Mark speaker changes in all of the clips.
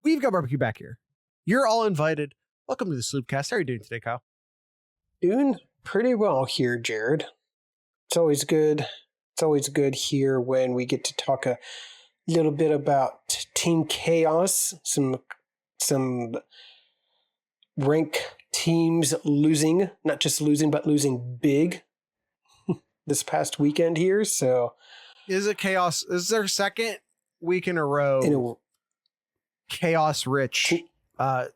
Speaker 1: We've got barbecue back here. You're all invited. Welcome to the Sloopcast. How are you doing today, Kyle?
Speaker 2: Doing pretty well here, Jared. It's always good. It's always good here when we get to talk a little bit about team chaos, some rank teams losing, not just losing, but losing big this past weekend here. So
Speaker 1: is it chaos? Is there a second week in a row chaos rich?
Speaker 2: Team
Speaker 1: I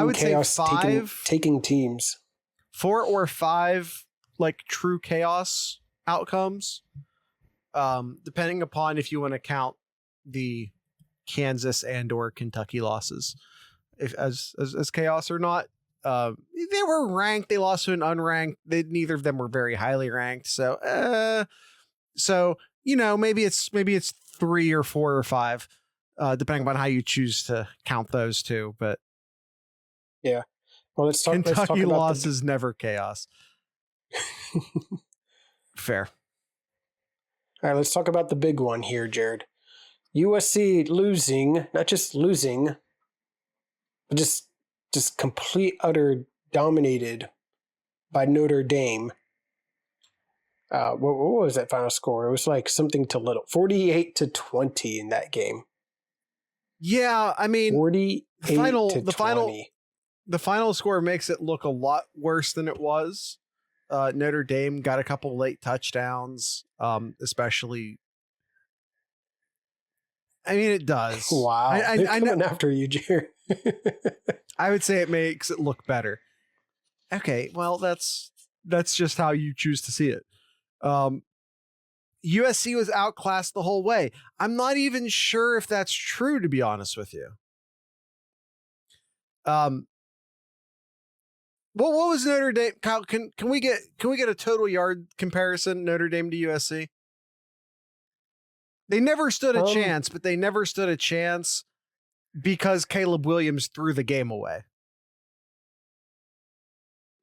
Speaker 1: would
Speaker 2: chaos
Speaker 1: say
Speaker 2: taking teams.
Speaker 1: 4 or 5 like true chaos outcomes, depending upon if you want to count the Kansas and or Kentucky losses as chaos or not. They were ranked. They lost to an unranked. Neither of them were very highly ranked. So maybe it's 3 or 4 or 5, depending upon how you choose to count those two. But
Speaker 2: yeah, well, let's talk.
Speaker 1: Kentucky
Speaker 2: about
Speaker 1: loss is never chaos. Fair.
Speaker 2: All right, let's talk about the big one here, Jared. USC losing, not just losing, but just complete, utter dominated by Notre Dame. What was that final score? It was like something to little, 48-20 in that game.
Speaker 1: Yeah, I mean,
Speaker 2: 48-20.
Speaker 1: The final score makes it look a lot worse than it was. Notre Dame got a couple late touchdowns, especially. I mean, it does.
Speaker 2: Wow, they're coming after you, Jared.
Speaker 1: I would say it makes it look better. Okay, well, that's just how you choose to see it. USC was outclassed the whole way. I'm not even sure if that's true, to be honest with you. What was Notre Dame? Kyle, can we get a total yard comparison, Notre Dame to USC? They never stood a chance, but they never stood a chance because Caleb Williams threw the game away.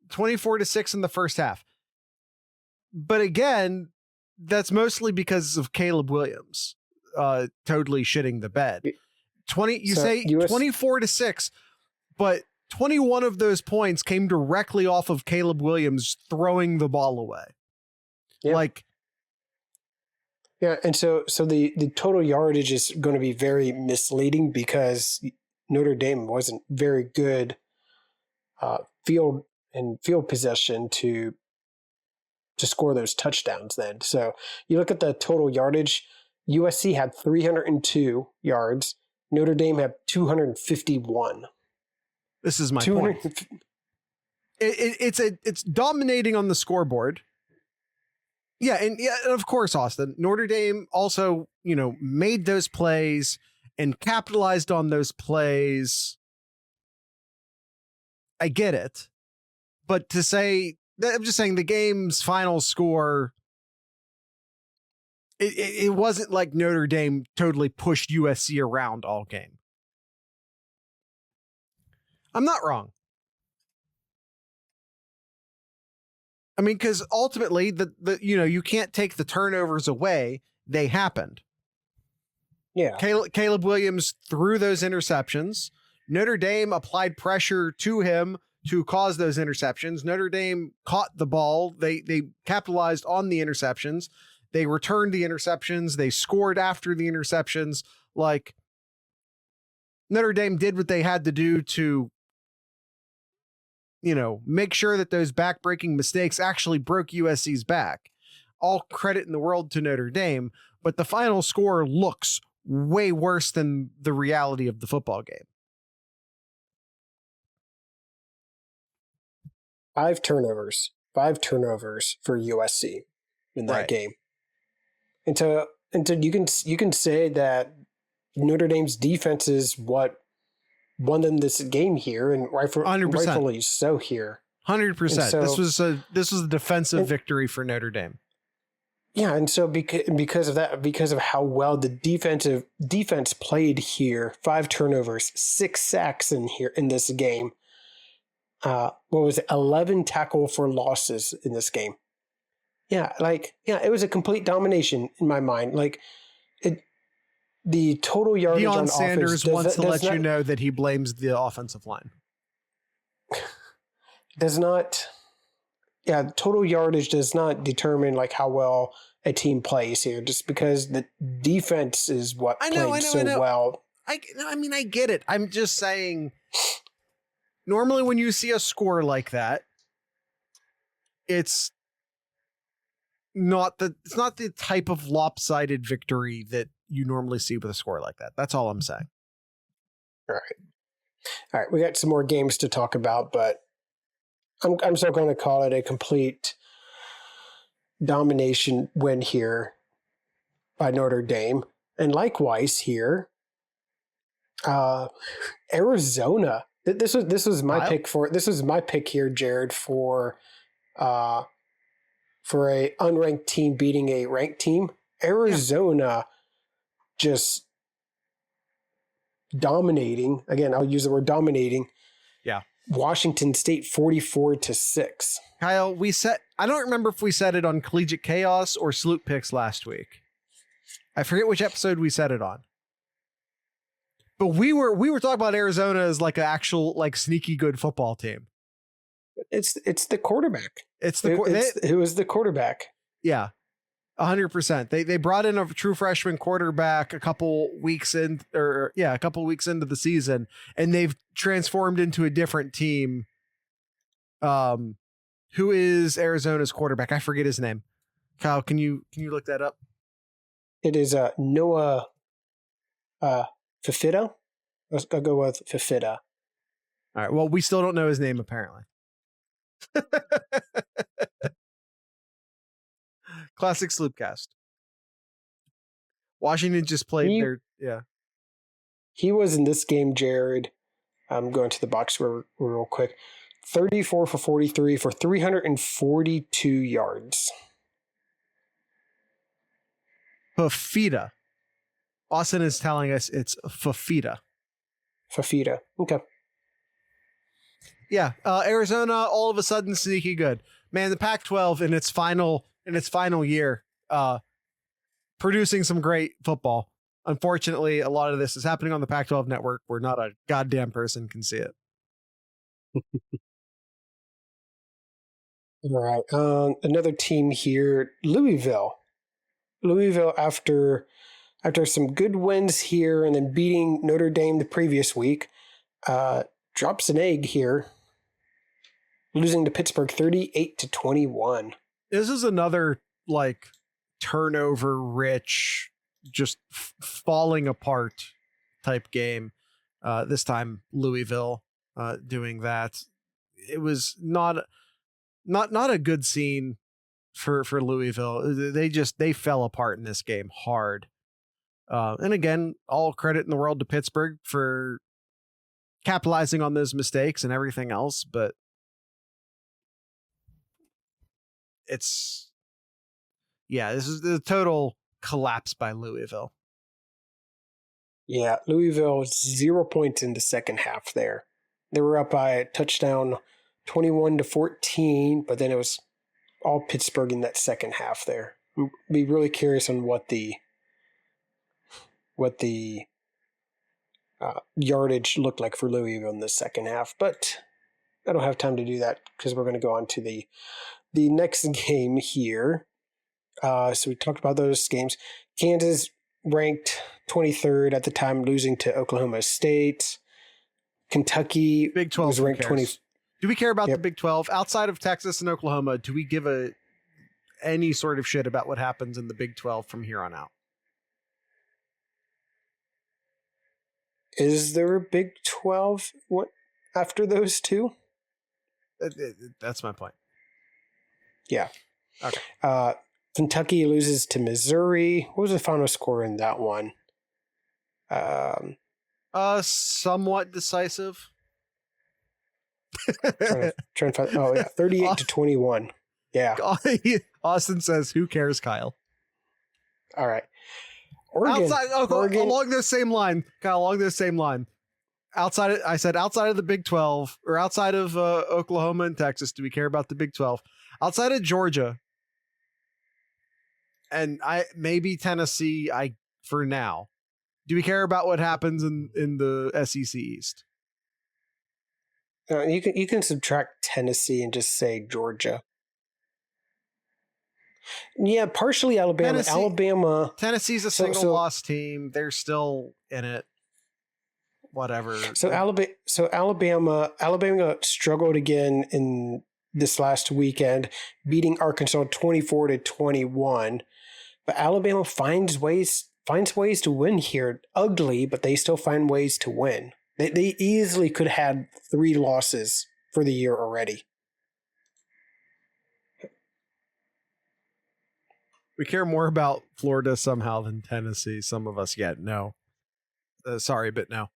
Speaker 1: 24-6 in the first half. But again, that's mostly because of Caleb Williams totally shitting the bed. 24-6, but 21 of those points came directly off of Caleb Williams throwing the ball away.
Speaker 2: Yeah. And so the total yardage is going to be very misleading because Notre Dame wasn't very good field possession to score those touchdowns then. So you look at the total yardage, USC had 302 yards, Notre Dame had 251.
Speaker 1: This is my point. It's dominating on the scoreboard. Yeah, and of course, Austin, Notre Dame also, made those plays and capitalized on those plays. I get it. But to say, I'm just saying the game's final score, it wasn't like Notre Dame totally pushed USC around all game. I'm not wrong. I mean, because ultimately, you can't take the turnovers away. They happened.
Speaker 2: Yeah.
Speaker 1: Caleb Williams threw those interceptions. Notre Dame applied pressure to him to cause those interceptions. Notre Dame caught the ball. They capitalized on the interceptions. They returned the interceptions. They scored after the interceptions. Like, Notre Dame did what they had to do to make sure that those back-breaking mistakes actually broke USC's back. All credit in the world to Notre Dame, but the final score looks way worse than the reality of the football game.
Speaker 2: 5 turnovers for USC in that game. And so you can say that Notre Dame's defense is what won them this game here, and rightfully so here.
Speaker 1: 100%. So, this was a defensive victory for Notre Dame.
Speaker 2: Yeah, and so because of that, because of how well the defense played here, 5 turnovers, 6 sacks in this game. What was it? 11 tackle for losses in this game. It was a complete domination in my mind. the total yardage
Speaker 1: Deion
Speaker 2: on
Speaker 1: Sanders
Speaker 2: offense
Speaker 1: wants to let
Speaker 2: not,
Speaker 1: you know that he blames the offensive line.
Speaker 2: Does not. Yeah, total yardage does not determine like how well a team plays here, just because the defense is what played so well.
Speaker 1: I get it. I'm just saying, normally when you see a score like that, it's not the type of lopsided victory that you normally see with a score like that. That's all I'm saying.
Speaker 2: All right. We got some more games to talk about, but I'm still going to call it a complete domination win here by Notre Dame. And likewise here, Arizona. This was my pick for this was my pick here, Jared, for a unranked team beating a ranked team. Arizona just dominating. Again, I'll use the word dominating.
Speaker 1: Yeah.
Speaker 2: Washington State 44-6.
Speaker 1: Kyle, I don't remember if we said it on Collegiate Chaos or Sloop Picks last week. I forget which episode we said it on. But we were talking about Arizona as like an actual like sneaky good football team.
Speaker 2: It's the quarterback.
Speaker 1: It
Speaker 2: was the quarterback.
Speaker 1: Yeah. 100%. They brought in a true freshman quarterback a couple weeks into the season, and they've transformed into a different team. Who is Arizona's quarterback? I forget his name. Kyle, can you look that up?
Speaker 2: It is Noah Fifita. I'll go with Fifita.
Speaker 1: All right. Well, we still don't know his name apparently. Classic Sloopcast. Washington just played
Speaker 2: He was in this game, Jared. I'm going to the box score real quick. 34 for 43 for 342 yards.
Speaker 1: Fafita. Austin is telling us it's Fafita.
Speaker 2: Fafita. Okay.
Speaker 1: Yeah. Arizona all of a sudden sneaky good. Man, the Pac-12 in its final year, producing some great football. Unfortunately, a lot of this is happening on the Pac-12 network where not a goddamn person can see it.
Speaker 2: All right. Another team here, Louisville. Louisville, after some good wins here and then beating Notre Dame the previous week, drops an egg here, losing to Pittsburgh 38-21.
Speaker 1: This is another like turnover rich, just falling apart type game. This time Louisville doing that. It was not a good scene for Louisville. They fell apart in this game hard. And again, all credit in the world to Pittsburgh for capitalizing on those mistakes and everything else, but this is the total collapse by Louisville.
Speaker 2: Yeah, Louisville 0 points in the second half there. They were up by a touchdown 21-14, but then it was all Pittsburgh in that second half there. I'd be really curious on what the yardage looked like for Louisville in the second half, but I don't have time to do that because we're going to go on to the next game here. So we talked about those games. Kansas ranked 23rd at the time, losing to Oklahoma State. Kentucky
Speaker 1: Big 12
Speaker 2: was ranked 20th.
Speaker 1: Do we care about the Big 12 outside of Texas and Oklahoma? Do we give any sort of shit about what happens in the Big 12 from here on out?
Speaker 2: Is there a Big 12 after those two?
Speaker 1: That's my point.
Speaker 2: Yeah.
Speaker 1: Okay.
Speaker 2: Kentucky loses to Missouri. What was the final score in that one?
Speaker 1: Somewhat decisive.
Speaker 2: trying to find. Oh yeah, 38-21. Yeah.
Speaker 1: Austin says, "Who cares, Kyle?"
Speaker 2: All right. Oregon.
Speaker 1: Along this same line, Kyle. Along this same line. Outside of the Big 12 or outside of Oklahoma and Texas, do we care about the Big 12? Outside of Georgia, and maybe Tennessee, for now, Do we care about what happens in the SEC East?
Speaker 2: You can subtract Tennessee and just say Georgia. Yeah, partially Alabama.
Speaker 1: Tennessee's a single loss team. They're still in it. Whatever.
Speaker 2: So Alabama struggled again in this last weekend, beating Arkansas 24-21. But Alabama finds ways to win here. Ugly, but they still find ways to win. They easily could have had 3 losses for the year already.
Speaker 1: We care more about Florida somehow than Tennessee. Some of us yet. No. Sorry, but no.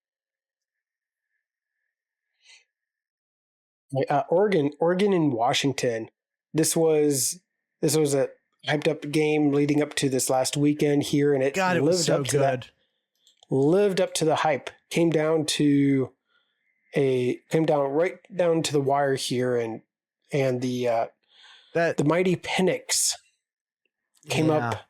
Speaker 2: Oregon and Washington. This was a hyped up game leading up to this last weekend here, and it lived up to the hype. Came down right down to the wire here, and the mighty Penix came up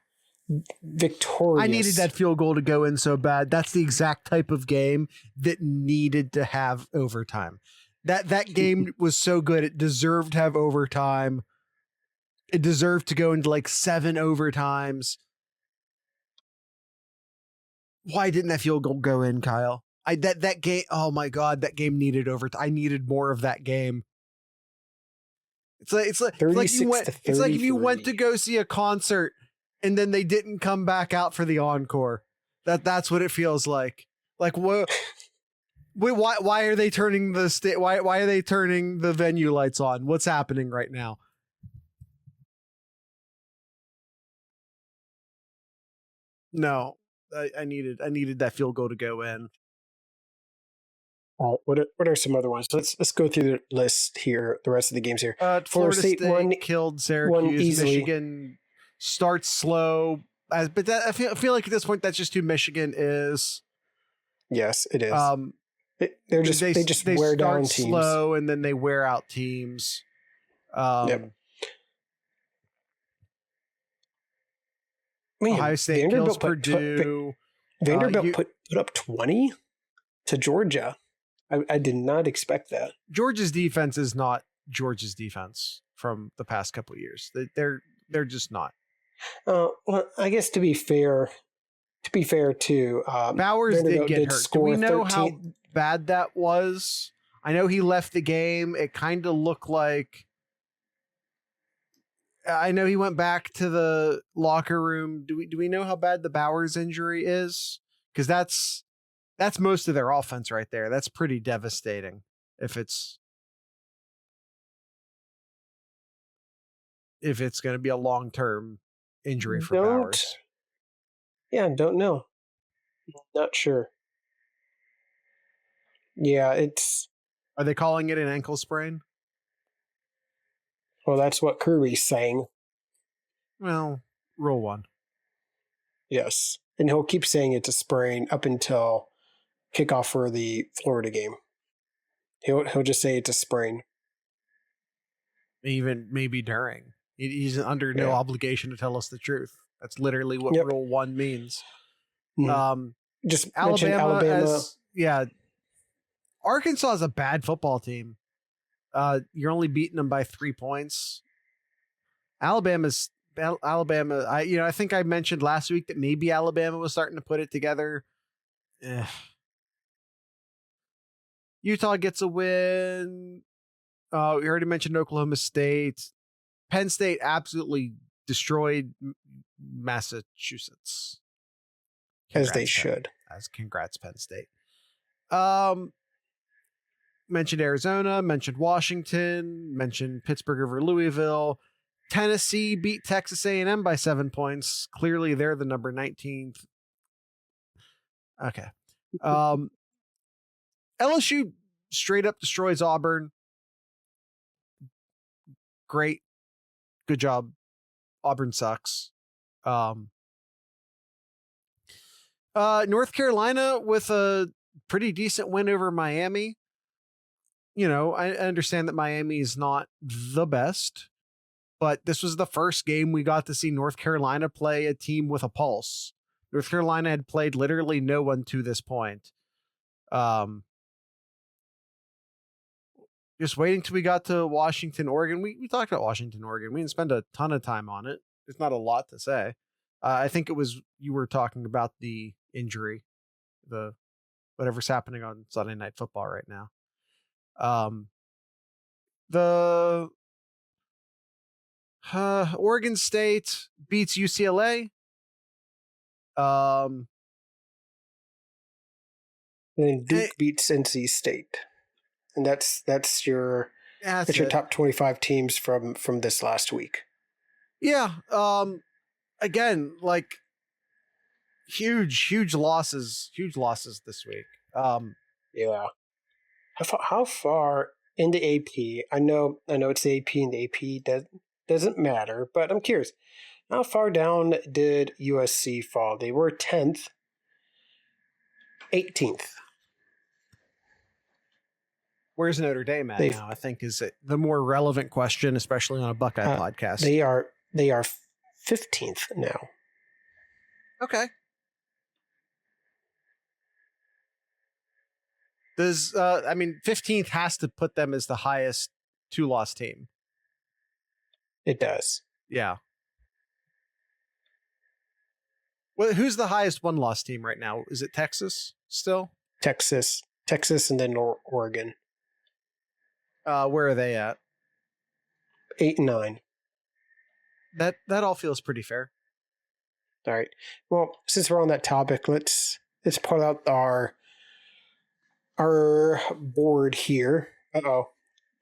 Speaker 2: victorious.
Speaker 1: I needed that field goal to go in so bad. That's the exact type of game that needed to have overtime. That game was so good. It deserved to have overtime. It deserved to go into like 7 overtimes. Why didn't that field goal go in, Kyle? That game. Oh my God, that game needed overtime. I needed more of that game. It's like if you went to go see a concert and then they didn't come back out for the encore. That's what it feels like. Like what? Why are they turning why are they turning the venue lights on? What's happening right now? No, I needed that field goal to go in.
Speaker 2: What are some other ones? Let's go through the list here. The rest of the games here.
Speaker 1: Florida State killed Syracuse. Michigan starts slow, but I feel like at this point that's just who Michigan is.
Speaker 2: Yes, it is. They just wear down teams
Speaker 1: slow, and then they wear out teams.
Speaker 2: Yep. Man,
Speaker 1: Ohio State kills Purdue.
Speaker 2: Vanderbilt put up 20 to Georgia. I did not expect that.
Speaker 1: Georgia's defense is not Georgia's defense from the past couple of years. They're just not.
Speaker 2: Well, I guess to be fair too,
Speaker 1: Bowers
Speaker 2: Vanderbilt
Speaker 1: did get hurt. Do we know
Speaker 2: 13.
Speaker 1: how bad that was? I know he left the game. It kind of looked like. I know he went back to the locker room. Do we know how bad the Bowers injury is? Because that's most of their offense right there. That's pretty devastating if it's going to be a long-term injury for Bowers.
Speaker 2: Yeah, don't know. Not sure. Yeah,
Speaker 1: Are they calling it an ankle sprain?
Speaker 2: Well, that's what Kirby's saying.
Speaker 1: Well, rule 1.
Speaker 2: Yes. And he'll keep saying it's a sprain up until kickoff for the Florida game. He'll just say it's a sprain.
Speaker 1: Even maybe during. He's under no obligation to tell us the truth. That's literally what rule 1 means.
Speaker 2: Mm-hmm. Just
Speaker 1: Alabama. Arkansas is a bad football team. You're only beating them by 3 points. Alabama. I think I mentioned last week that maybe Alabama was starting to put it together. Utah gets a win. We already mentioned Oklahoma State. Penn State absolutely destroyed Massachusetts.
Speaker 2: As they should.
Speaker 1: Congrats, Penn State. Mentioned Arizona, mentioned Washington, mentioned Pittsburgh over Louisville. Tennessee beat Texas A&M by 7 points. Clearly, they're the number 19th. Okay. LSU straight up destroys Auburn. Great. Good job. Auburn sucks. North Carolina with a pretty decent win over Miami. I understand that Miami is not the best, but this was the first game we got to see North Carolina play a team with a pulse. North Carolina had played literally no one to this point. Just waiting till we got to Washington, Oregon. We talked about Washington, Oregon. We didn't spend a ton of time on it. There's not a lot to say. I think it was you were talking about the injury, the whatever's happening on Sunday Night Football right now. The Oregon State beats UCLA.
Speaker 2: And then Duke beats NC State, and that's your top 25 teams from this last week.
Speaker 1: Yeah. Again, like huge losses this week.
Speaker 2: Yeah. How far in the AP? I know it's the AP, and the AP doesn't matter, but I'm curious. How far down did USC fall? They were 10th, 18th.
Speaker 1: Where's Notre Dame at now? I think is it the more relevant question, especially on a Buckeye podcast.
Speaker 2: They are 15th now.
Speaker 1: Okay. Does 15th has to put them as the highest 2-loss team.
Speaker 2: It does.
Speaker 1: Yeah. Well, who's the highest 1-loss team right now? Is it Texas still?
Speaker 2: Texas, and then Oregon.
Speaker 1: Where are they at?
Speaker 2: 8 and 9.
Speaker 1: That all feels pretty fair.
Speaker 2: All right. Well, since we're on that topic, let's pull out our board here.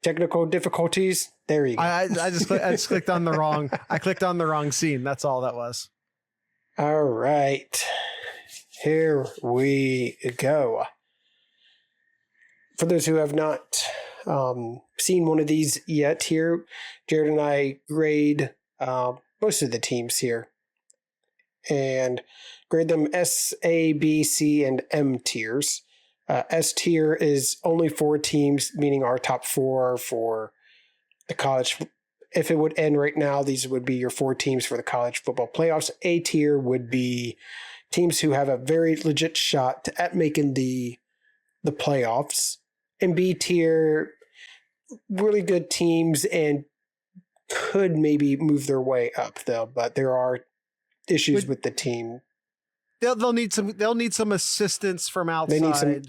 Speaker 2: Technical difficulties. There you go.
Speaker 1: I just clicked on the wrong. I clicked on the wrong scene. That's all that was.
Speaker 2: All right. Here we go. For those who have not seen one of these yet, here, Jared and I grade most of the teams here, and grade them S, A, B, C, and M tiers. S tier is only 4 teams, meaning our top 4 for the college. If it would end right now, these would be your 4 teams for the college football playoffs. A tier would be teams who have a very legit shot at making the playoffs. And B tier, really good teams and could maybe move their way up, though. But there are issues with the team.
Speaker 1: They'll need some assistance from outside.
Speaker 2: They need some.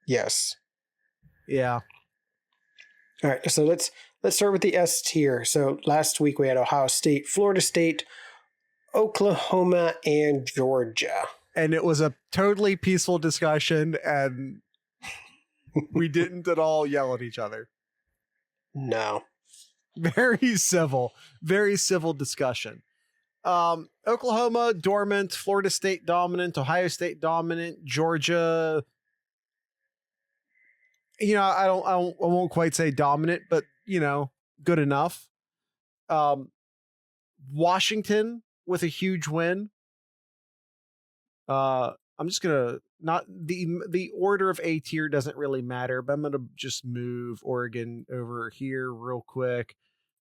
Speaker 2: Yes.
Speaker 1: Yeah.
Speaker 2: All right. So let's start with the S tier. So last week we had Ohio State, Florida State, Oklahoma, and Georgia.
Speaker 1: And it was a totally peaceful discussion, and we didn't at all yell at each other.
Speaker 2: No.
Speaker 1: Very civil discussion. Oklahoma dormant, Florida State dominant, Ohio State dominant, Georgia. I won't quite say dominant, but good enough. Washington with a huge win. I'm just gonna not the order of A tier doesn't really matter, but I'm gonna just move Oregon over here real quick.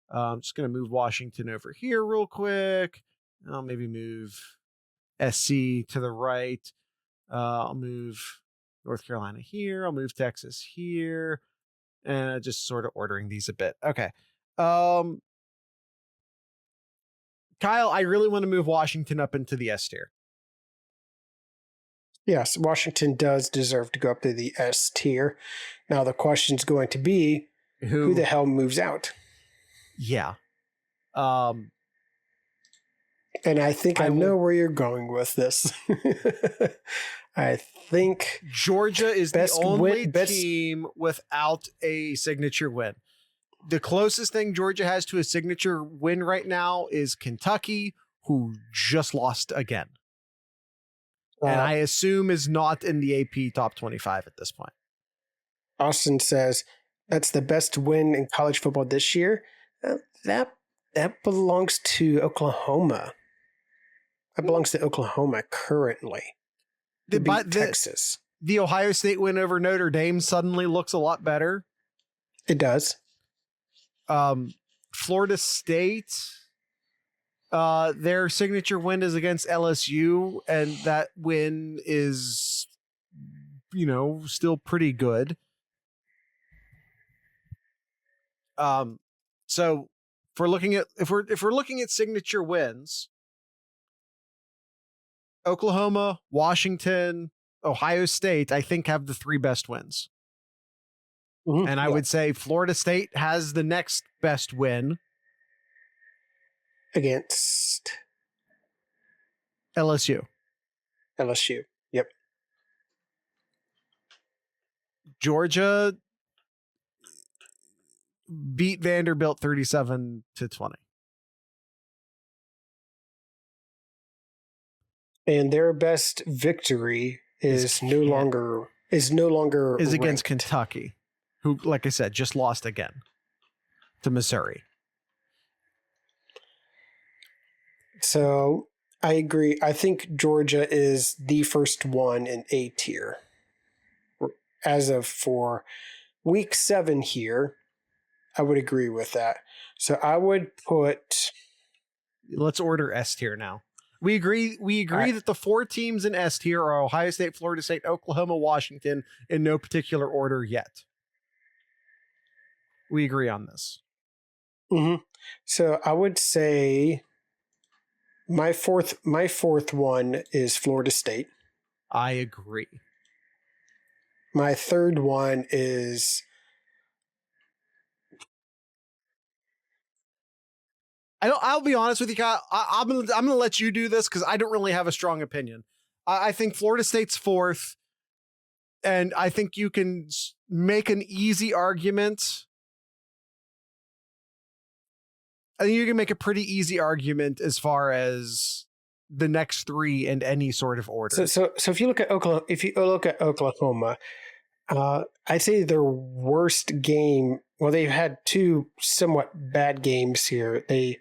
Speaker 1: I'm just gonna move Washington over here real quick. I'll maybe move SC to the right. I'll move North Carolina here. I'll move Texas here, and just sort of ordering these a bit. Okay. Kyle, I really want to move Washington up into the S tier.
Speaker 2: Yes, Washington does deserve to go up to the S tier. Now the question's going to be, who the hell moves out?
Speaker 1: Yeah.
Speaker 2: And I think I know where you're going with this. I think
Speaker 1: Georgia is the only team without a signature win. The closest thing Georgia has to a signature win right now is Kentucky, who just lost again. And I assume is not in the AP top 25 at this point.
Speaker 2: Austin says that's the best win in college football this year. That belongs to Oklahoma. That belongs to Oklahoma currently. Texas.
Speaker 1: The Ohio State win over Notre Dame suddenly looks a lot better.
Speaker 2: It does.
Speaker 1: Florida State. Their signature win is against LSU, and that win is, still pretty good. So if we're looking at signature wins, Oklahoma, Washington, Ohio State, I think have the 3 best wins.
Speaker 2: Mm-hmm.
Speaker 1: And I would say Florida State has the next best win
Speaker 2: against
Speaker 1: LSU.
Speaker 2: Yep.
Speaker 1: Georgia beat Vanderbilt 37-20.
Speaker 2: And their best victory is no longer
Speaker 1: against Kentucky, who, like I said, just lost again to Missouri.
Speaker 2: So I agree. I think Georgia is the first one in A tier. As of for week 7 here, I would agree with that. So I would put...
Speaker 1: Let's order S tier now. We agree that the 4 teams in S tier are Ohio State, Florida State, Oklahoma, Washington, in no particular order yet. We agree on this.
Speaker 2: Mm-hmm. So I would say my fourth one is Florida State.
Speaker 1: I agree.
Speaker 2: My third one is...
Speaker 1: I'll be honest with you, Kyle. I'm gonna let you do this because I don't really have a strong opinion. I think Florida State's 4th, and I think you can make an easy argument. I think you can make a pretty easy argument as far as the next 3 in any sort of order.
Speaker 2: So if you look at Oklahoma, I'd say their worst game. Well, they've had 2 somewhat bad games here. They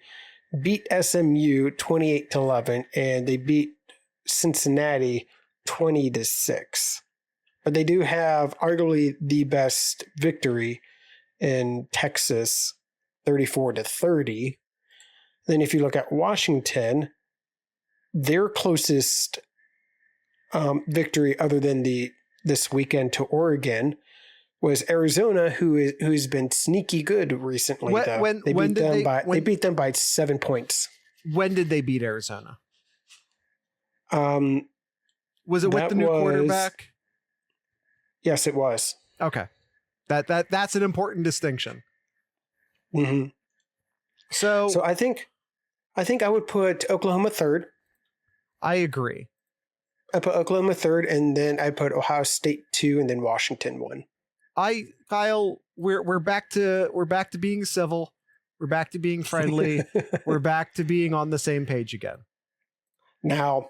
Speaker 2: beat SMU 28-11, and they beat Cincinnati 20-6. But they do have arguably the best victory in Texas, 34-30. Then if you look at Washington, their closest victory other than this weekend to Oregon was Arizona, who's been sneaky good recently. They beat them by 7 points.
Speaker 1: When did they beat Arizona? Was it with the new quarterback?
Speaker 2: Yes, it was.
Speaker 1: Okay, that's an important distinction.
Speaker 2: Mm-hmm. So I think I would put Oklahoma 3rd.
Speaker 1: I agree.
Speaker 2: I put Oklahoma 3rd, and then I put Ohio State 2, and then Washington 1.
Speaker 1: Kyle, we're back to being civil. We're back to being friendly. We're back to being on the same page again.
Speaker 2: Now,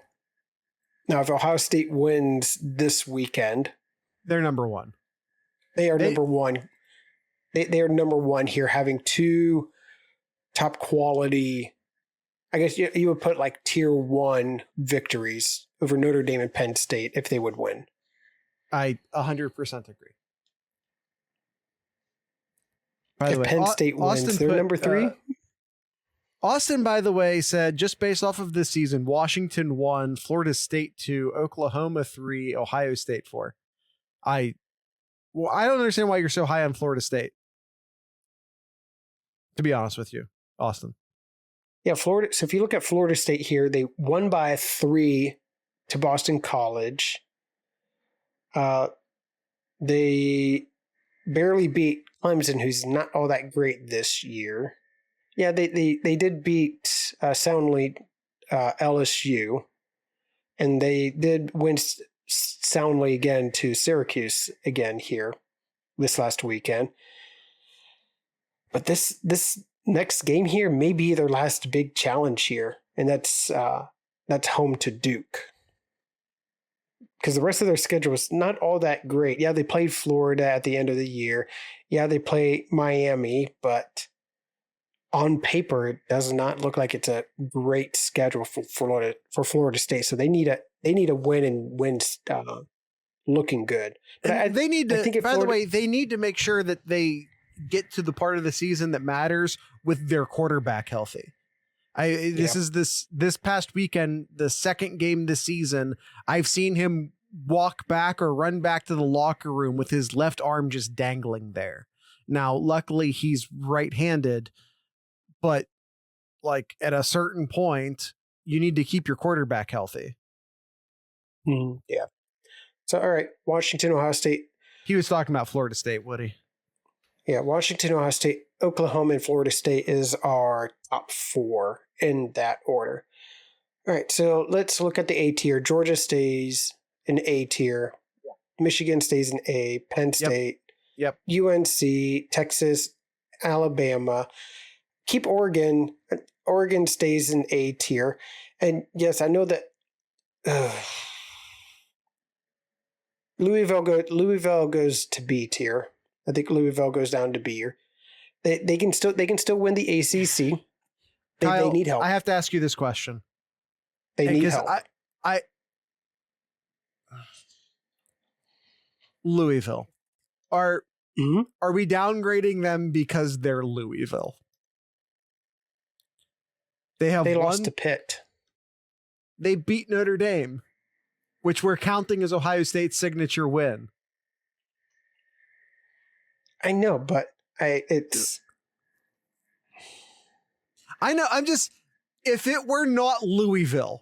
Speaker 2: if Ohio State wins this weekend,
Speaker 1: they're number 1.
Speaker 2: They are number 1. They are number 1 here, having 2 top quality. I guess you would put like tier 1 victories over Notre Dame and Penn State if they would win.
Speaker 1: I 100% agree.
Speaker 2: If Penn State wins, they're number 3.
Speaker 1: Austin, by the way, said just based off of this season, Washington 1, Florida State 2, Oklahoma 3, Ohio State 4. I don't understand why you're so high on Florida State. To be honest with you, Austin.
Speaker 2: Yeah, Florida. So if you look at Florida State here, they won by 3 to Boston College. They barely beat Clemson, who's not all that great this year. Yeah, they did beat soundly LSU, and they did win soundly again to Syracuse again here this last weekend. But this next game here may be their last big challenge here, and that's home to Duke. Because the rest of their schedule is not all that great. Yeah, they played Florida at the end of the year. Yeah, they play Miami, but on paper, it does not look like it's a great schedule for Florida State. So they need a win and win looking good. But
Speaker 1: they need to. By the way, they need to make sure that they get to the part of the season that matters with their quarterback healthy. This is this past weekend, the second game this season, I've seen him walk back or run back to the locker room with his left arm just dangling there. Now, luckily he's right-handed, but like at a certain point, you need to keep your quarterback healthy.
Speaker 2: Yeah. So, all right, Washington, Ohio State.
Speaker 1: He was talking about Florida State, Woody.
Speaker 2: Yeah, Washington, Ohio State, Oklahoma, and Florida State is our top 4 in that order. All right, so let's look at the A tier. Georgia stays in A tier. Michigan stays in A. Penn State.
Speaker 1: Yep.
Speaker 2: UNC, Texas, Alabama. Keep Oregon. Oregon stays in A tier. And yes, I know that Louisville goes to B tier. I think Louisville goes down to B. They can still win the ACC.
Speaker 1: Kyle,
Speaker 2: they need help.
Speaker 1: I have to ask you this question.
Speaker 2: They need help.
Speaker 1: Louisville. Are we downgrading them because they're Louisville? They
Speaker 2: lost to Pitt.
Speaker 1: They beat Notre Dame, which we're counting as Ohio State's signature win.
Speaker 2: I know, but I
Speaker 1: know. I'm just, if it were not Louisville,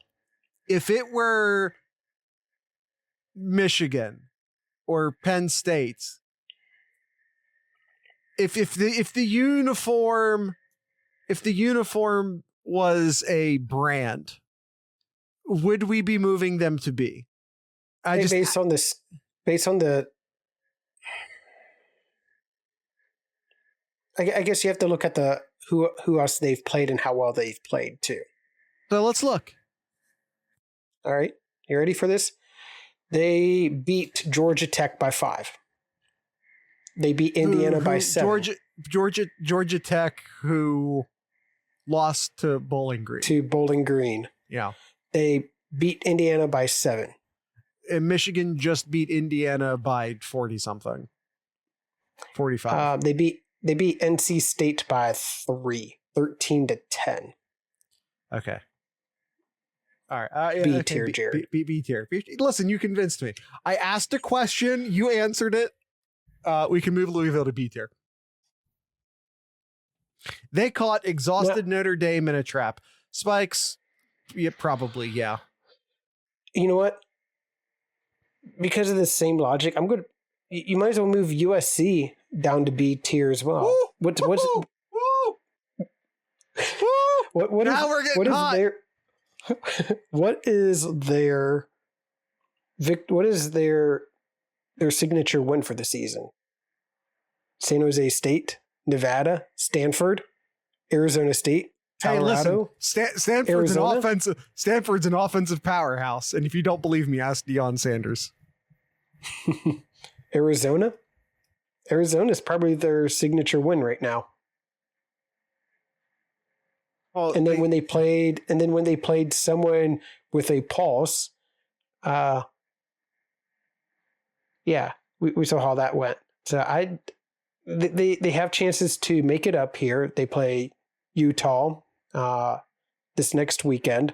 Speaker 1: if it were Michigan or Penn State, if the uniform was a brand, would we be moving them to B?
Speaker 2: Based on the I guess you have to look at the who else they've played and how well they've played too.
Speaker 1: So let's look.
Speaker 2: All right, you ready for this? They beat Georgia Tech by 5. They beat Indiana by 7.
Speaker 1: Georgia Tech, who lost to Bowling Green. Yeah.
Speaker 2: They beat Indiana by 7.
Speaker 1: And Michigan just beat Indiana by 40-something. 45.
Speaker 2: They beat NC State by 13-10.
Speaker 1: Okay. All right.
Speaker 2: B tier, Jared.
Speaker 1: B tier. Listen, you convinced me. I asked a question. You answered it. We can move Louisville to B tier. They caught exhausted Notre Dame in a trap. Spikes, yeah, probably, yeah.
Speaker 2: You know what? Because of the same logic, you might as well move USC down to B tier as well. What is their signature win for the season? San Jose State, Nevada, Stanford, Arizona State, Colorado.
Speaker 1: Hey, listen, Stanford's an offensive powerhouse, and if you don't believe me, ask Deion Sanders.
Speaker 2: Arizona is probably their signature win right now. Well, and then when they played someone with a pulse, we saw how that went. So they have chances to make it up here. They play Utah this next weekend.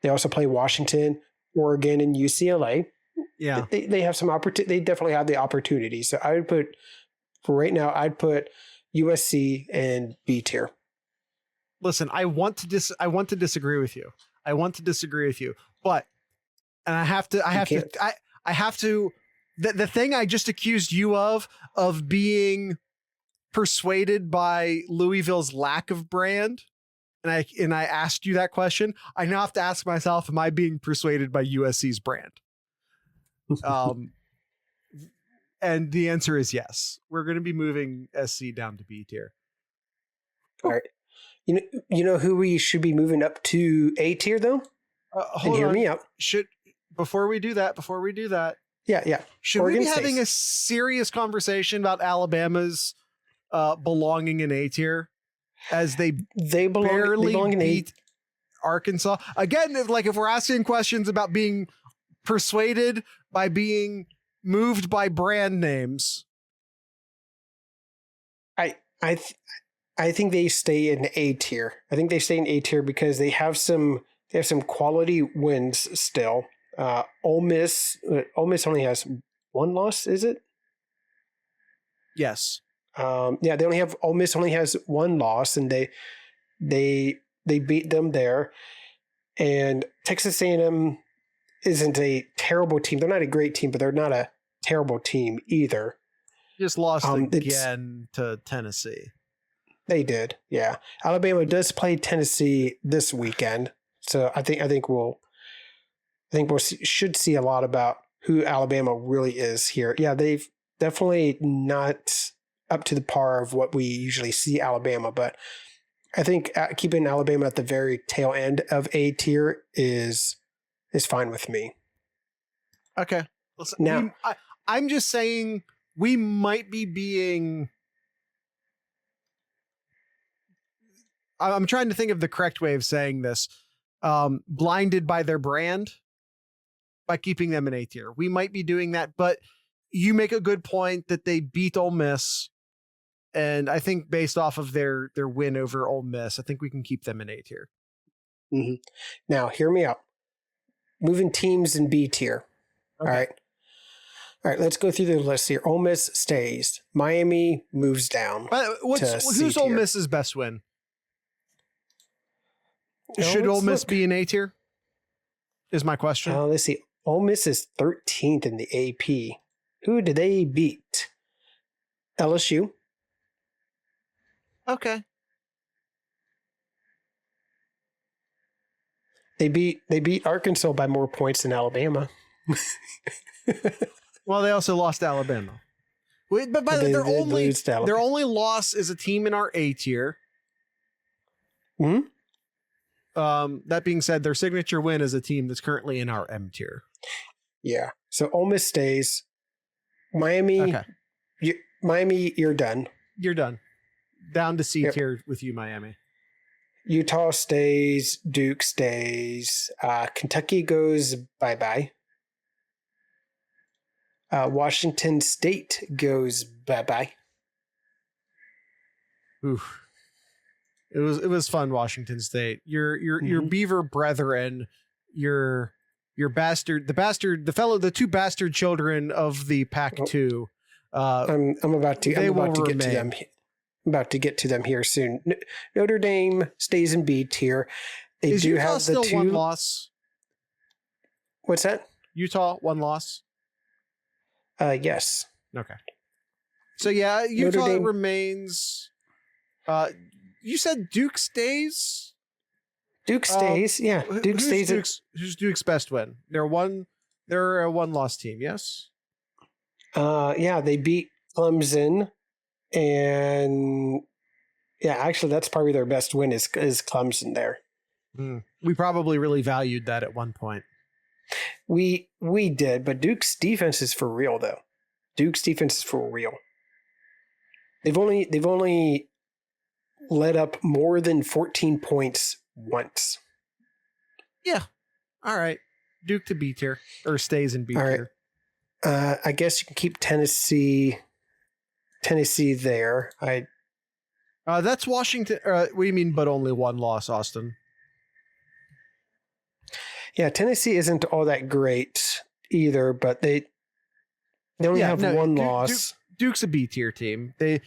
Speaker 2: They also play Washington, Oregon, and UCLA.
Speaker 1: Yeah,
Speaker 2: they have some opportunity. They definitely have the opportunity. So I'd put USC and B tier.
Speaker 1: Listen, I want to disagree with you. But I have to. The thing I just accused you of being persuaded by Louisville's lack of brand, and I asked you that question. I now have to ask myself, am I being persuaded by USC's brand? And the answer is yes. We're going to be moving SC down to B tier.
Speaker 2: All right. You know who we should be moving up to A tier though? Hear me out.
Speaker 1: Before we do that.
Speaker 2: Yeah.
Speaker 1: Should Oregon we be having a serious conversation about Alabama's belonging in A tier as they belong beat Arkansas? Again, if we're asking questions about being persuaded by being moved by brand names.
Speaker 2: I think they stay in A tier. I think they stay in A tier because they have some quality wins still. Ole Miss only has one loss, is it?
Speaker 1: Yes.
Speaker 2: Yeah, Ole Miss only has one loss, and they beat them there. And Texas A&M isn't a terrible team. They're not a great team, but they're not a terrible team either.
Speaker 1: Just lost again to Tennessee.
Speaker 2: They did, yeah. Alabama does play Tennessee this weekend, so I think we'll should see a lot about who Alabama really is here. Yeah, they've definitely not up to the par of what we usually see Alabama, but I think keeping Alabama at the very tail end of A tier is fine with me.
Speaker 1: Okay. Listen, now, I'm just saying we might be being... I'm trying to think of the correct way of saying this. Blinded by their brand by keeping them in A tier. We might be doing that, but you make a good point that they beat Ole Miss. And I think based off of their win over Ole Miss, I think we can keep them in A tier.
Speaker 2: Mm-hmm. Now, hear me out. Moving teams in B tier. Okay. All right, let's go through the list here. Ole Miss stays. Miami moves down.
Speaker 1: Who's Ole Miss's best win? Should Ole Miss be in A tier? Is my question.
Speaker 2: Let's see. Ole Miss is 13th in the AP. Who did they beat? LSU.
Speaker 1: Okay.
Speaker 2: They beat Arkansas by more points than Alabama.
Speaker 1: Well, they also lost to Alabama. But by their only loss is a team in our A tier.
Speaker 2: Hmm.
Speaker 1: That being said, their signature win is a team that's currently in our M tier.
Speaker 2: Yeah. So Ole Miss stays. Miami. Okay. Miami, you're done.
Speaker 1: You're done. Down to C tier with you, Miami.
Speaker 2: Utah stays. Duke stays. Kentucky goes bye-bye. Washington State goes bye-bye.
Speaker 1: Oof. It was fun, Washington State. Your Beaver brethren, your bastard, the two bastard children of the Pac-2.
Speaker 2: I'm about to get to them. I'm about to get to them here soon. Notre Dame stays in B tier. They do have the two.
Speaker 1: One loss.
Speaker 2: What's that?
Speaker 1: Utah, one loss.
Speaker 2: Yes.
Speaker 1: Okay. So yeah, Utah remains. You said Duke stays?
Speaker 2: Duke stays, yeah. Duke stays.
Speaker 1: Who's Duke's best win? They're a one-loss team, yes?
Speaker 2: Yeah, they beat Clemson, and yeah, actually that's probably their best win is Clemson there.
Speaker 1: We probably really valued that at one point.
Speaker 2: We did, but Duke's defense is for real though. Duke's defense is for real. They've only let up more than 14 points once.
Speaker 1: Yeah. All right. Duke to B tier, or stays in B tier.
Speaker 2: Right. I guess you can keep Tennessee there.
Speaker 1: That's Washington. What do you mean, but only one loss, Austin?
Speaker 2: Yeah, Tennessee isn't all that great either, but they only have one loss.
Speaker 1: Duke's a B tier team. They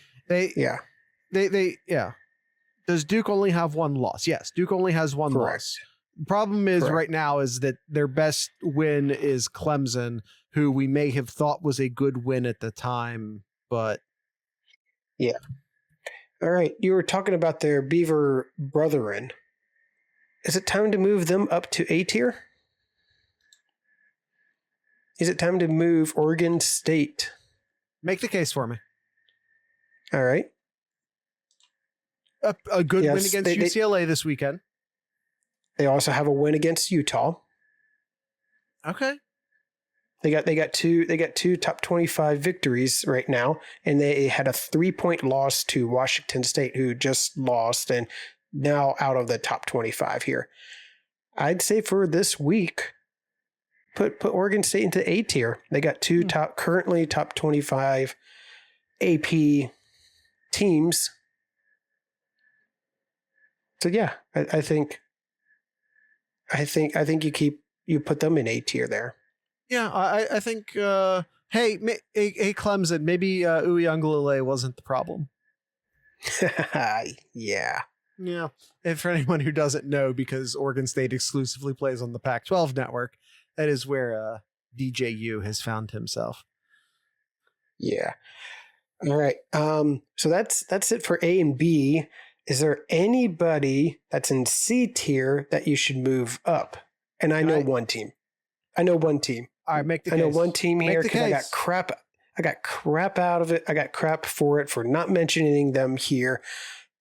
Speaker 1: Does Duke only have one loss? Yes, Duke only has one loss. The problem is right now is that their best win is Clemson, who we may have thought was a good win at the time, but
Speaker 2: yeah. All right, you were talking about their Beaver brethren. Is it time to move them up to A tier? Is it time to move Oregon State?
Speaker 1: Make the case for me.
Speaker 2: All right.
Speaker 1: A good win against UCLA this weekend.
Speaker 2: They also have a win against Utah.
Speaker 1: Okay.
Speaker 2: They got two top 25 victories right now, and they had a 3-point loss to Washington State, who just lost and now out of the top 25 here. I'd say for this week, put Oregon State into A tier. They got two currently top 25 AP teams. So yeah, I think you put them in A tier there.
Speaker 1: Yeah, I think. Hey, Clemson. Maybe Uyunglele wasn't the problem.
Speaker 2: Yeah.
Speaker 1: Yeah. And for anyone who doesn't know, because Oregon State exclusively plays on the Pac-12 network, that is where DJU has found himself.
Speaker 2: Yeah. All right. So that's it for A and B. Is there anybody that's in C tier that you should move up? And I know one team.
Speaker 1: All right, make the case.
Speaker 2: I know one team here because I got crap out of it. I got crap for it for not mentioning them here.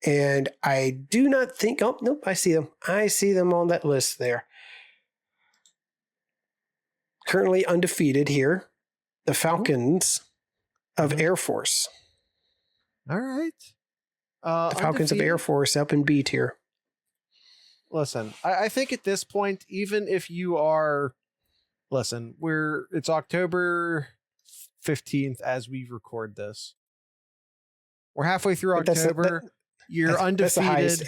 Speaker 2: And I do not think, oh, nope, I see them. I see them on that list there. Currently undefeated here, the Falcons of Air Force.
Speaker 1: All right.
Speaker 2: The Falcons of Air Force up in B tier.
Speaker 1: Listen, I think at this point, even if you are, it's October 15th as we record this. We're halfway through October. You're undefeated.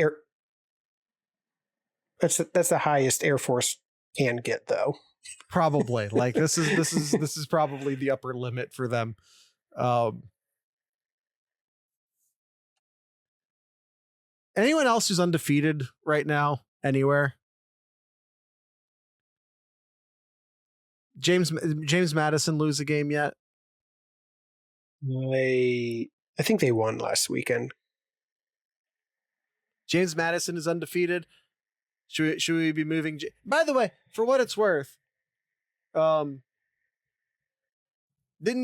Speaker 2: That's the highest Air Force can get, though.
Speaker 1: Probably. Like this is probably the upper limit for them. Anyone else who's undefeated right now anywhere? James Madison lose a game yet?
Speaker 2: I think they won last weekend.
Speaker 1: James Madison is undefeated. Should we be moving? By the way, for what it's worth, didn't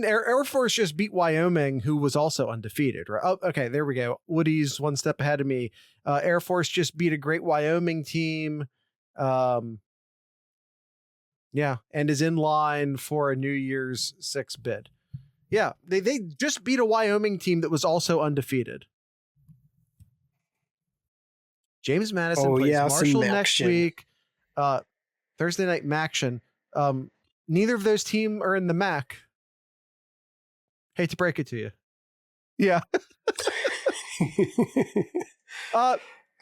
Speaker 1: Air Force just beat Wyoming, who was also undefeated? Right? Oh, okay, there we go. Woody's one step ahead of me. Air Force just beat a great Wyoming team. Yeah, and is in line for a New Year's 6 bid. Yeah, they just beat a Wyoming team that was also undefeated. James Madison plays Marshall next week. Thursday night Maction. Neither of those teams are in the MAC. Hate to break it to you. Yeah.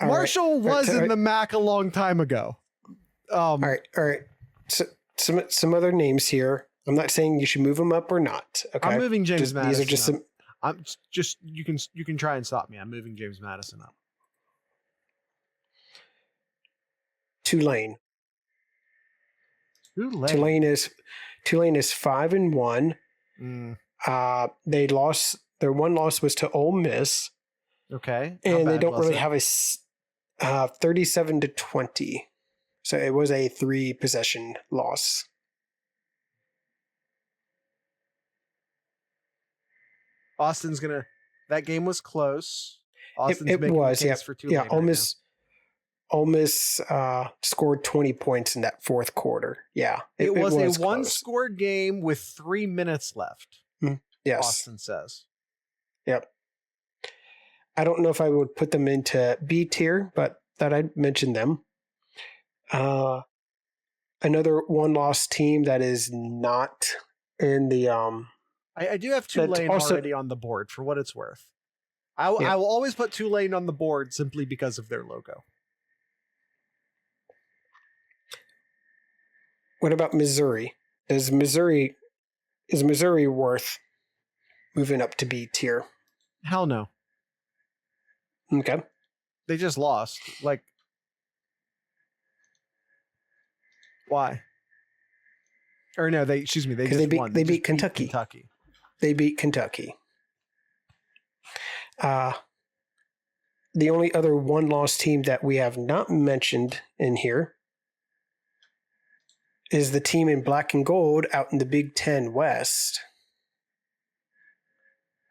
Speaker 1: Marshall was in the MAC a long time ago.
Speaker 2: All right. So, some other names here. I'm not saying you should move them up or not. Okay.
Speaker 1: I'm moving James Madison.
Speaker 2: These are just some.
Speaker 1: I'm just you can try and stop me. I'm moving James Madison up.
Speaker 2: Tulane is 5-1. They lost. Their one loss was to Ole Miss.
Speaker 1: Okay,
Speaker 2: and they don't really have a 37-20. So it was a 3 possession loss.
Speaker 1: That game was close. Austin's
Speaker 2: it
Speaker 1: making
Speaker 2: was,
Speaker 1: the case for Tulane.
Speaker 2: Yeah, Ole Miss scored 20 points in that fourth quarter. Yeah.
Speaker 1: It was a one-score game with 3 minutes left.
Speaker 2: Yes.
Speaker 1: Austin says.
Speaker 2: Yep. I don't know if I would put them into B tier, but thought I'd mention them. Another one-loss team that is not in the...
Speaker 1: I do have Tulane already on the board, for what it's worth. I will always put Tulane on the board simply because of their logo.
Speaker 2: What about Missouri? Is Missouri worth moving up to B tier?
Speaker 1: Hell no.
Speaker 2: Okay.
Speaker 1: They just lost. Like, why? Or no, they won.
Speaker 2: They beat Kentucky. They beat Kentucky. The only other one-loss team that we have not mentioned in here is the team in black and gold out in the Big Ten West.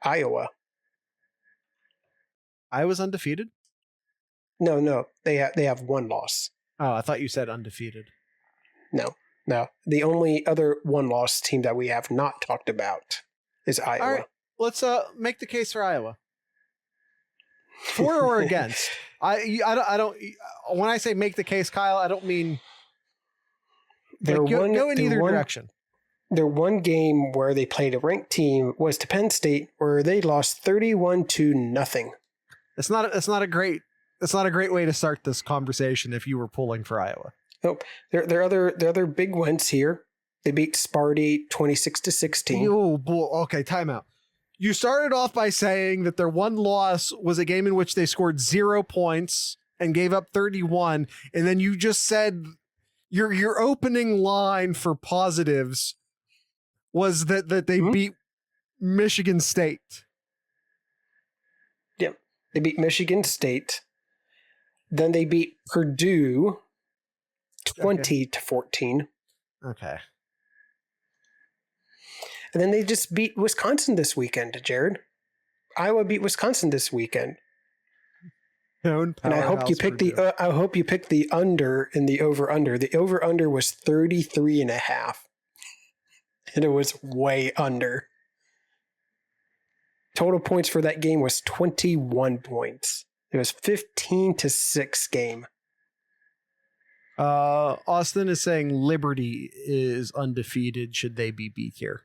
Speaker 2: Iowa.
Speaker 1: Iowa's undefeated?
Speaker 2: No. They have one loss.
Speaker 1: Oh, I thought you said undefeated.
Speaker 2: No. The only other one-loss team that we have not talked about is Iowa.
Speaker 1: All right. Let's make the case for Iowa. For or against? I don't. When I say make the case, Kyle, I don't mean. Go in either direction.
Speaker 2: Their one game where they played a ranked team was to Penn State, where they lost 31-0.
Speaker 1: It's not a great That's not a great way to start this conversation if you were pulling for Iowa.
Speaker 2: Nope. Their other big wins here. They beat Sparty 26-16.
Speaker 1: Okay, timeout. You started off by saying that their one loss was a game in which they scored 0 points and gave up 31, and then you just said your opening line for positives was that they beat Michigan State.
Speaker 2: Yep. They beat Michigan State. Then they beat Purdue 20-14.
Speaker 1: Okay.
Speaker 2: And then they just beat Wisconsin this weekend, Jared. Iowa beat Wisconsin this weekend. And I hope you picked the under and the over-under. The over-under was 33.5. And it was way under. Total points for that game was 21 points. It was 15-6 game.
Speaker 1: Austin is saying Liberty is undefeated. Should they be B tier?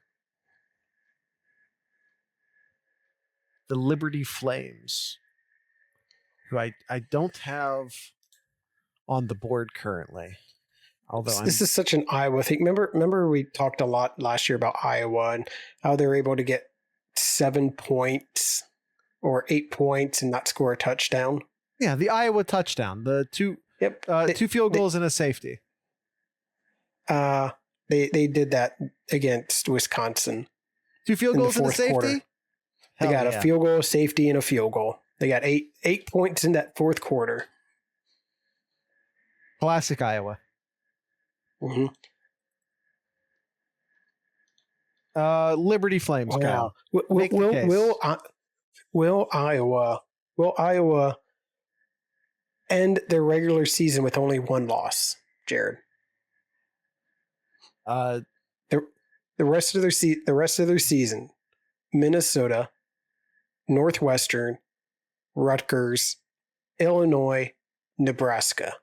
Speaker 1: The Liberty Flames, who I don't have on the board currently. Although
Speaker 2: this is such an Iowa thing. Remember we talked a lot last year about Iowa and how they were able to get 7 points or 8 points and not score a touchdown.
Speaker 1: Yeah, the Iowa touchdown, the two field goals and a safety.
Speaker 2: They did that against Wisconsin.
Speaker 1: 2 field goals and a safety.
Speaker 2: Quarter. They got a field goal, safety, and a field goal. They got eight points in that fourth quarter.
Speaker 1: Classic Iowa.
Speaker 2: Mm-hmm.
Speaker 1: Liberty Flames.
Speaker 2: Wow. Will Iowa end their regular season with only 1 loss, Jared? The rest of their season, Minnesota, Northwestern, Rutgers, Illinois, Nebraska.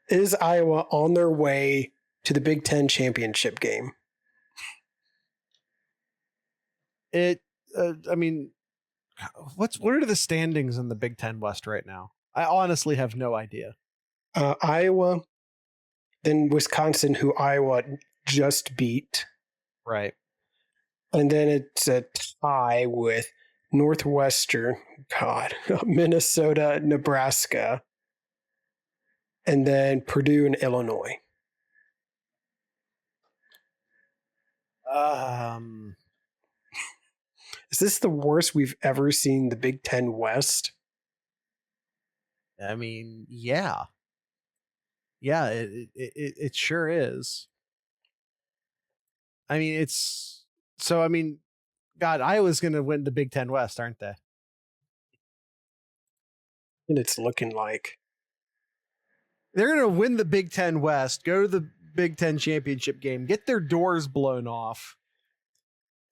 Speaker 2: Is Iowa on their way to the Big Ten championship game?
Speaker 1: What are the standings in the Big Ten West right now? I honestly have no idea.
Speaker 2: Iowa, then Wisconsin, who Iowa just beat.
Speaker 1: Right.
Speaker 2: And then it's a tie with Northwestern, Minnesota, Nebraska, and then Purdue and Illinois. Is this the worst we've ever seen the Big Ten West?
Speaker 1: I mean, yeah. Yeah, it sure is. I mean, God, Iowa's going to win the Big Ten West, aren't they?
Speaker 2: And it's looking like.
Speaker 1: They're going to win the Big Ten West, go to the Big Ten championship game, get their doors blown off,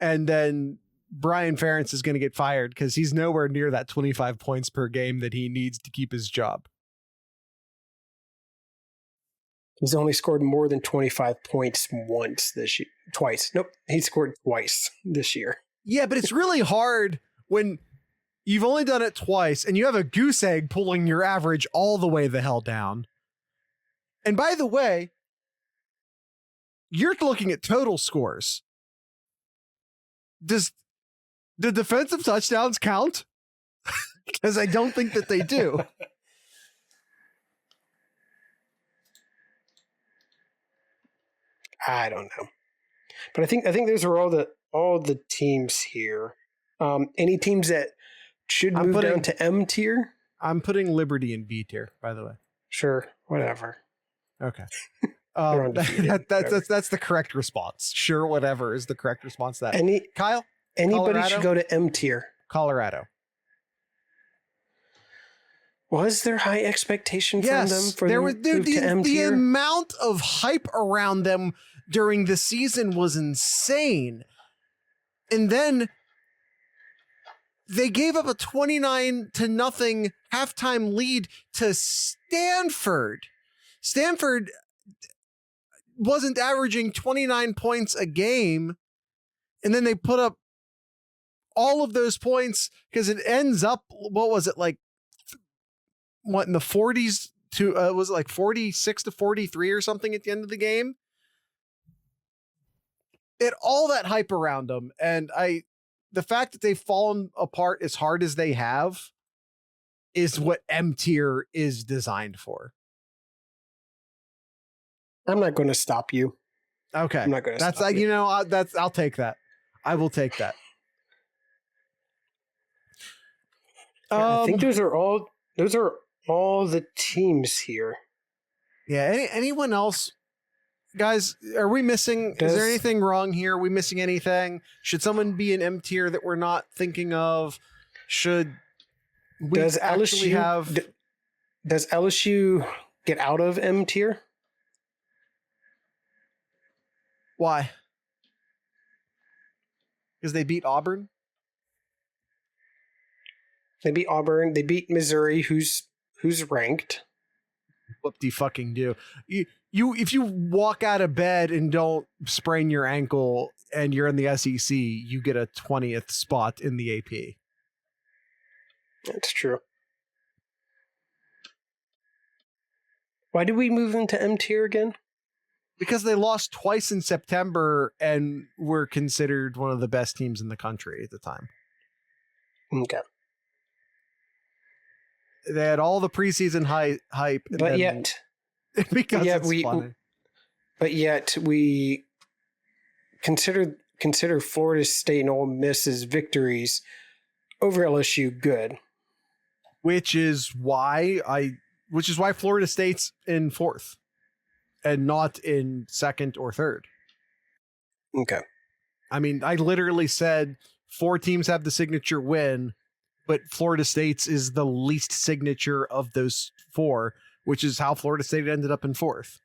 Speaker 1: and then Brian Ferentz is going to get fired because he's nowhere near that 25 points per game that he needs to keep his job.
Speaker 2: He's only scored more than 25 points once this year. Twice. Nope. He scored twice this year.
Speaker 1: Yeah, but it's really hard when you've only done it twice and you have a goose egg pulling your average all the way the hell down. And by the way, you're looking at total scores. Does the defensive touchdowns count? Because I don't think that they do.
Speaker 2: I don't know, but I think those are all the teams here. Any teams that should move down to M tier?
Speaker 1: I'm putting Liberty in B tier, by the way.
Speaker 2: Sure, whatever.
Speaker 1: Okay. That's the correct response. Sure, whatever is the correct response. To that Kyle,
Speaker 2: anybody
Speaker 1: Colorado?
Speaker 2: Should go to M tier.
Speaker 1: Colorado.
Speaker 2: Was there high expectation from them for
Speaker 1: there
Speaker 2: them to move to M tier?
Speaker 1: The amount of hype around them during the season was insane. And then they gave up a 29-0 halftime lead to Stanford. Stanford wasn't averaging 29 points a game. And then they put up all of those points, because it ends up, what was it, like, what, in the 40s to, was it like 46-43 or something at the end of the game? It all that hype around them, and the fact that they've fallen apart as hard as they have is what M tier is designed for.
Speaker 2: I'm not going to stop you.
Speaker 1: Okay,
Speaker 2: I'm not going to.
Speaker 1: That's
Speaker 2: stop you.
Speaker 1: I'll take that. I will take that.
Speaker 2: I think those are all the teams here.
Speaker 1: Yeah. Anyone else? Guys, are we missing? Is there anything wrong here? Are we missing anything? Should someone be in M tier that we're not thinking of? Should we actually have?
Speaker 2: Does LSU get out of M tier?
Speaker 1: Why? Because they beat Auburn?
Speaker 2: They beat Auburn. They beat Missouri, who's ranked.
Speaker 1: What do you fucking do? If you walk out of bed and don't sprain your ankle and you're in the SEC, you get a 20th spot in the AP.
Speaker 2: That's true. Why did we move into M tier again?
Speaker 1: Because they lost twice in September and were considered one of the best teams in the country at the time.
Speaker 2: Okay.
Speaker 1: They had all the preseason hype.
Speaker 2: But yet...
Speaker 1: because it's funny.
Speaker 2: But yet we consider Florida State and Ole Miss's victories over LSU good.
Speaker 1: Which is why Florida State's in 4th and not in 2nd or 3rd.
Speaker 2: Okay.
Speaker 1: I mean, I literally said 4 teams have the signature win, but Florida State's is the least signature of those 4, which is how Florida State ended up in 4th.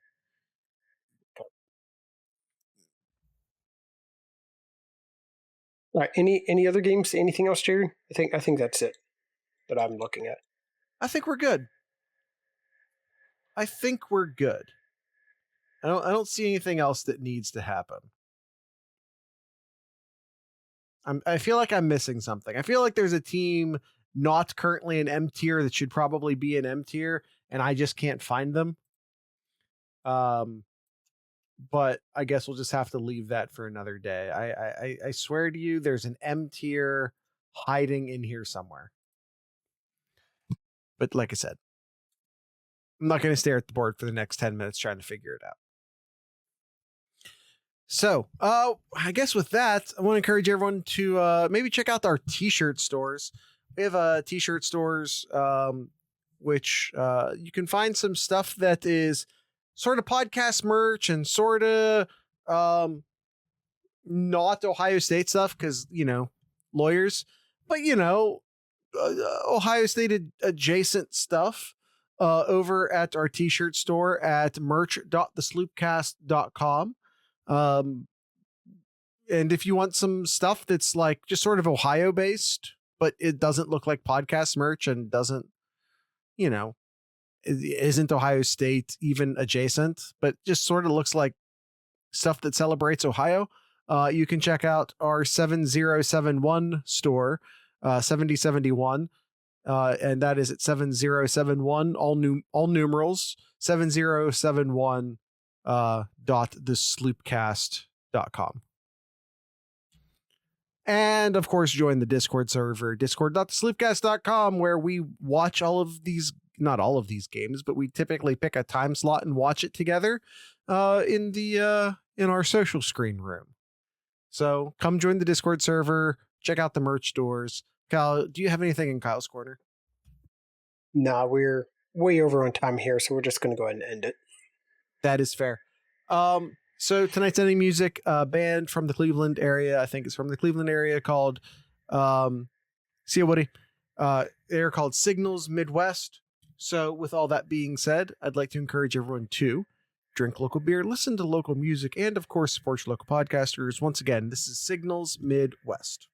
Speaker 2: All right. Any other games? Anything else, Jared? I think that's it that I'm looking at.
Speaker 1: I think we're good. I don't see anything else that needs to happen. I feel like I'm missing something. I feel like there's a team not currently in M tier that should probably be in M tier, and I just can't find them. But I guess we'll just have to leave that for another day. I swear to you, there's an M tier hiding in here somewhere. But like I said, I'm not going to stare at the board for the next 10 minutes trying to figure it out. So, I guess with that, I want to encourage everyone to maybe check out our t-shirt stores. We have t-shirt stores, which you can find some stuff that is sort of podcast merch and sort of not Ohio State stuff because, lawyers, but, Ohio State adjacent stuff over at our t-shirt store at merch.thesloopcast.com. And if you want some stuff that's like just sort of Ohio based, but it doesn't look like podcast merch and doesn't, isn't Ohio State even adjacent, but just sort of looks like stuff that celebrates Ohio, you can check out our 7071 store, 7071. And that is at 7071, all numerals, 7071 .thesloopcast.com. And of course, join the Discord server, discord.thesloopcast.com, where we watch not all of these games, but we typically pick a time slot and watch it together in our social screen room. So come join the Discord server, check out the merch stores. Kyle, do you have anything in Kyle's corner?
Speaker 2: Nah, we're way over on time here, so we're just going to go ahead and end it.
Speaker 1: That is fair. So tonight's ending music, band from the Cleveland area, I think it's from the Cleveland area, called see you, Woody. They're called Signals Midwest. So with all that being said, I'd like to encourage everyone to drink local beer, listen to local music, and of course support your local podcasters. Once again, this is Signals Midwest.